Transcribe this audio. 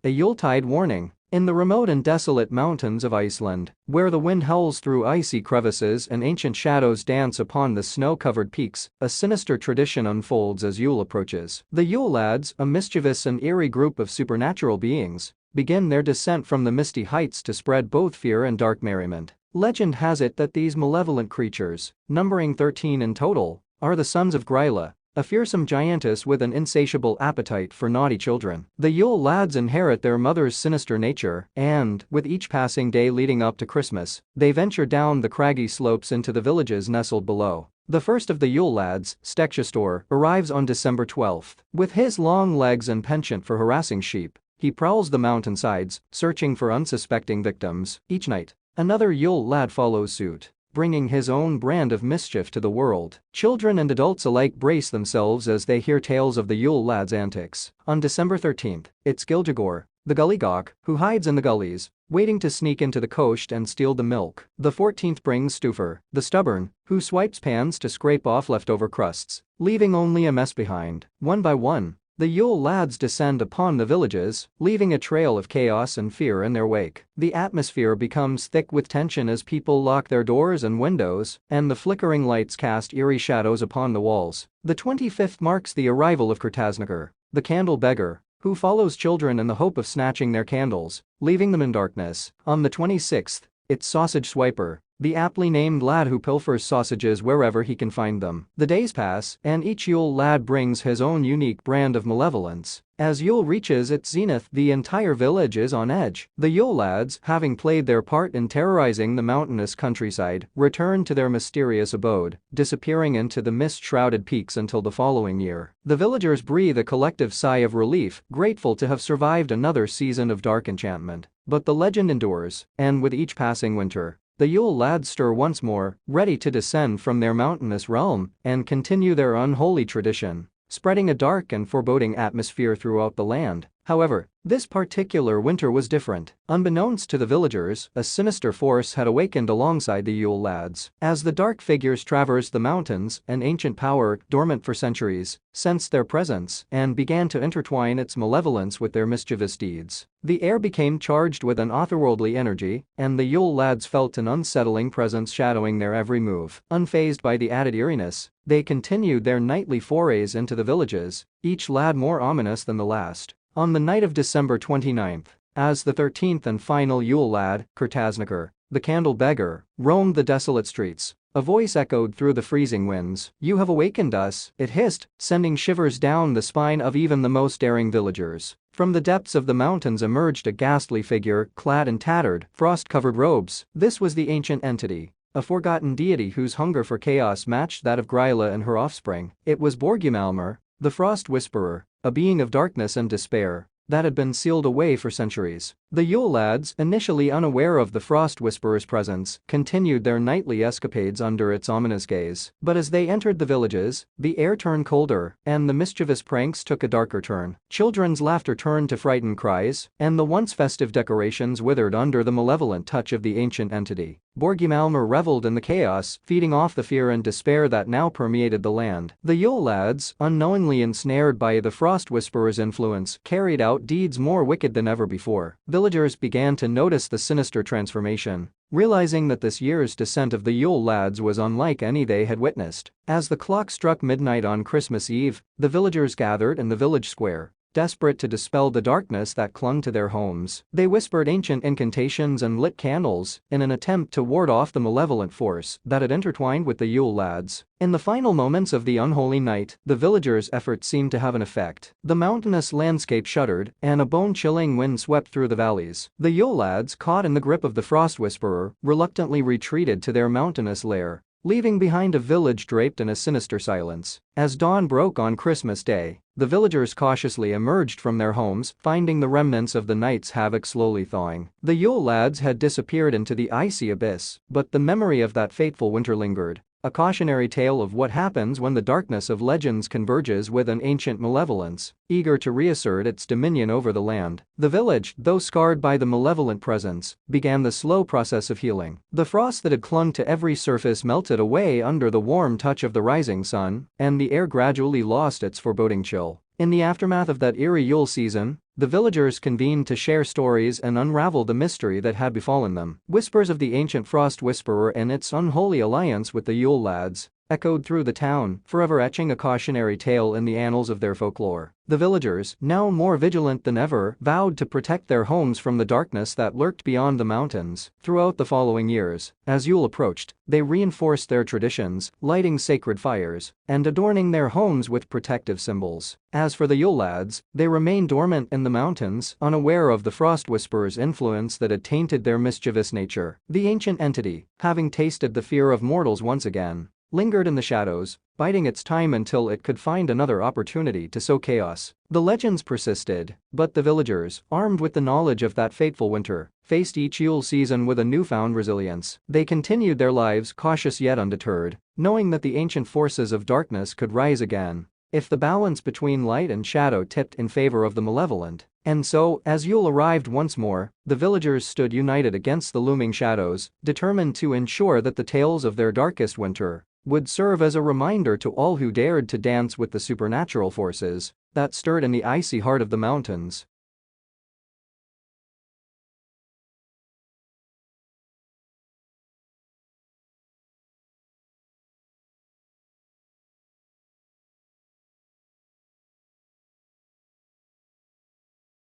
A Yuletide Warning. In the remote and desolate mountains of Iceland, where the wind howls through icy crevices and ancient shadows dance upon the snow-covered peaks, a sinister tradition unfolds as Yule approaches. The Yule Lads, a mischievous and eerie group of supernatural beings, begin their descent from the misty heights to spread both fear and dark merriment. Legend has it that these malevolent creatures, numbering 13 in total, are the sons of Gryla, a fearsome giantess with an insatiable appetite for naughty children. The Yule Lads inherit their mother's sinister nature, and, with each passing day leading up to Christmas, they venture down the craggy slopes into the villages nestled below. The first of the Yule Lads, Stekjastor, arrives on December 12th. With his long legs and penchant for harassing sheep, he prowls the mountainsides, searching for unsuspecting victims. Each night, another Yule Lad follows suit, bringing his own brand of mischief to the world. Children and adults alike brace themselves as they hear tales of the Yule Lads' antics. On December 13th, it's Gilgagor, the Gullygawk, who hides in the gullies, waiting to sneak into the coast and steal the milk. The 14th brings Stufr, the stubborn, who swipes pans to scrape off leftover crusts, leaving only a mess behind. One by one, the Yule Lads descend upon the villages, leaving a trail of chaos and fear in their wake. The atmosphere becomes thick with tension as people lock their doors and windows, and the flickering lights cast eerie shadows upon the walls. The 25th marks the arrival of Kurtasnagar, the candle beggar, who follows children in the hope of snatching their candles, leaving them in darkness. On the 26th, it's Sausage Swiper, the aptly named lad who pilfers sausages wherever he can find them. The days pass, and each Yule Lad brings his own unique brand of malevolence. As Yule reaches its zenith, the entire village is on edge. The Yule Lads, having played their part in terrorizing the mountainous countryside, return to their mysterious abode, disappearing into the mist-shrouded peaks until the following year. The villagers breathe a collective sigh of relief, grateful to have survived another season of dark enchantment. But the legend endures, and with each passing winter, the Yule Lads stir once more, ready to descend from their mountainous realm and continue their unholy tradition, spreading a dark and foreboding atmosphere throughout the land. However, this particular winter was different. Unbeknownst to the villagers, a sinister force had awakened alongside the Yule Lads. As the dark figures traversed the mountains, an ancient power, dormant for centuries, sensed their presence and began to intertwine its malevolence with their mischievous deeds. The air became charged with an otherworldly energy, and the Yule Lads felt an unsettling presence shadowing their every move. Unfazed by the added eeriness, they continued their nightly forays into the villages, each lad more ominous than the last. On the night of December 29th, as the 13th and final Yule Lad, Kurtasnagar, the candle beggar, roamed the desolate streets, a voice echoed through the freezing winds. "You have awakened us," it hissed, sending shivers down the spine of even the most daring villagers. From the depths of the mountains emerged a ghastly figure, clad in tattered, frost-covered robes. This was the ancient entity, a forgotten deity whose hunger for chaos matched that of Gryla and her offspring. It was Borgumalmur, the Frost Whisperer, a being of darkness and despair that had been sealed away for centuries. The Yule Lads, initially unaware of the Frost Whisperer's presence, continued their nightly escapades under its ominous gaze. But as they entered the villages, the air turned colder, and the mischievous pranks took a darker turn. Children's laughter turned to frightened cries, and the once festive decorations withered under the malevolent touch of the ancient entity. Borgumalmur reveled in the chaos, feeding off the fear and despair that now permeated the land. The Yule Lads, unknowingly ensnared by the Frost Whisperer's influence, carried out deeds more wicked than ever before. Villagers began to notice the sinister transformation, realizing that this year's descent of the Yule Lads was unlike any they had witnessed. As the clock struck midnight on Christmas Eve, the villagers gathered in the village square, desperate to dispel the darkness that clung to their homes. They whispered ancient incantations and lit candles in an attempt to ward off the malevolent force that had intertwined with the Yule Lads. In the final moments of the unholy night, the villagers' efforts seemed to have an effect. The mountainous landscape shuddered, and a bone-chilling wind swept through the valleys. The Yule Lads, caught in the grip of the Frost Whisperer, reluctantly retreated to their mountainous lair, leaving behind a village draped in a sinister silence. As dawn broke on Christmas Day, the villagers cautiously emerged from their homes, finding the remnants of the night's havoc slowly thawing. The Yule Lads had disappeared into the icy abyss, but the memory of that fateful winter lingered, a cautionary tale of what happens when the darkness of legends converges with an ancient malevolence, eager to reassert its dominion over the land. The village, though scarred by the malevolent presence, began the slow process of healing. The frost that had clung to every surface melted away under the warm touch of the rising sun, and the air gradually lost its foreboding chill. In the aftermath of that eerie Yule season, the villagers convened to share stories and unravel the mystery that had befallen them. Whispers of the ancient Frost Whisperer and its unholy alliance with the Yule Lads echoed through the town, forever etching a cautionary tale in the annals of their folklore. The villagers, now more vigilant than ever, vowed to protect their homes from the darkness that lurked beyond the mountains. Throughout the following years, as Yule approached, they reinforced their traditions, lighting sacred fires and adorning their homes with protective symbols. As for the Yule Lads, they remained dormant in the mountains, unaware of the Frost Whisperer's influence that had tainted their mischievous nature. The ancient entity, having tasted the fear of mortals once again, lingered in the shadows, biding its time until it could find another opportunity to sow chaos. The legends persisted, but the villagers, armed with the knowledge of that fateful winter, faced each Yule season with a newfound resilience. They continued their lives cautious yet undeterred, knowing that the ancient forces of darkness could rise again if the balance between light and shadow tipped in favor of the malevolent. And so, as Yule arrived once more, the villagers stood united against the looming shadows, determined to ensure that the tales of their darkest winter would serve as a reminder to all who dared to dance with the supernatural forces that stirred in the icy heart of the mountains.